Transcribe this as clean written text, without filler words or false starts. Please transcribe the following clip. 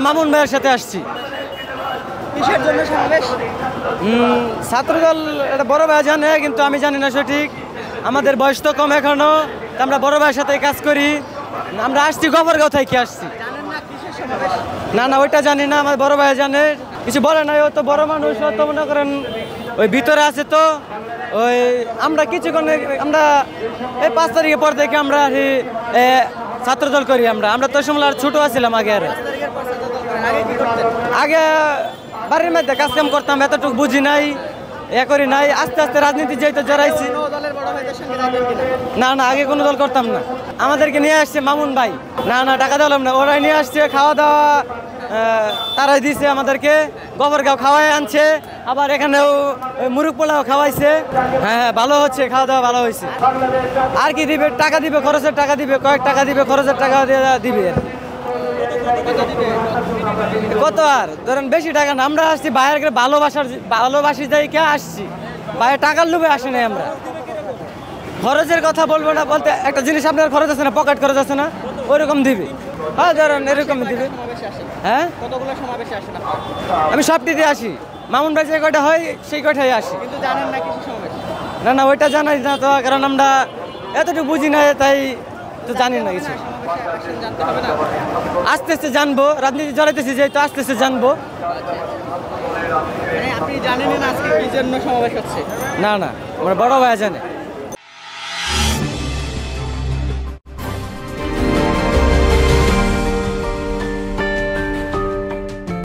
মামুন ভাইয়ের সাথে আসছি। কিসের জন্য সমাবেশ? ছাত্রদল এটা বড় ভাই জানে, কিন্তু আমি জানি না সঠিক। আমাদের বয়স তো কম এখনো, আমরা বড় ভাইয়ের সাথে কাজ করি। আমরা আসছি গফরগাঁও থেকে আসছি। জানেন না কিসের সমাবেশ? না ওইটা জানি না, আমার বড় ভাই জানে। কিছু বলে নাই, ও তো বড় মানুষ, ও তো মনে করেন ওই ভিতরে আছে। তো ওই আমরা কিছুক্ষণ আমরা এই 5 তারিখের পর থেকে আমরা ছাত্রদল করি। আমরা তো সময় আর ছোট আছিলাম আগে। আর আগে বাড়ির মধ্যে কাজ কাম করতাম, এতটুকু বুঝি নাই, করি নাই। আস্তে আস্তে রাজনীতি যেহেতু জড়াইছি। না আগে কোনো দল করতাম না। আমাদেরকে নিয়ে আসছে মামুন ভাই। না টাকা দিলাম না, ওরাই নিয়ে আসছে। খাওয়া দাওয়া তারাই দিছে আমাদেরকে। গফরগাঁও খাওয়াই আনছে, আবার এখানেও মুরগ পোলাও খাওয়াইছে। হ্যাঁ ভালো হচ্ছে, খাওয়া দাওয়া ভালো হয়েছে। আর কি দিবে? টাকা দিবে, খরচের টাকা দিবে, কয়েক টাকা দিবে, খরচের টাকা দিবে। কত আর ধরেন বেশি টাকা না। আমরা আসছি বাইরের ভালোবাসি যাই কে আসছি, বাইরে টাকার লোভে আসে নাই। আমরা খরচের কথা বলবো না, বলতে একটা জিনিস আপনার খরচ আছে না, পকেট খরচ আছে না, ওইরকম দিবে। হ্যাঁ ধরেন এরকম দিবে। হ্যাঁ কতগুলো সমাবেশে আসেন? আমি সবটিতে আসি। মামুন ভাই যে কয়টা হয় সেই কয়টাই আসি। কিন্তু জানেন না কিসের সমাবেশ? না ওইটা জানাই না তো, কারণ আমরা এতটুকু বুঝি না, তাই তো জানি না কিছু। জানতে হবে না? আস্তে আস্তে জানবো, রাজনীতি জড়াইতেছি যেহেতু আস্তে আস্তে জানবো। আপনি জানেন না আজকে কি জন্য সমাবেশ হচ্ছে? না আমার বড় ভাই জানে।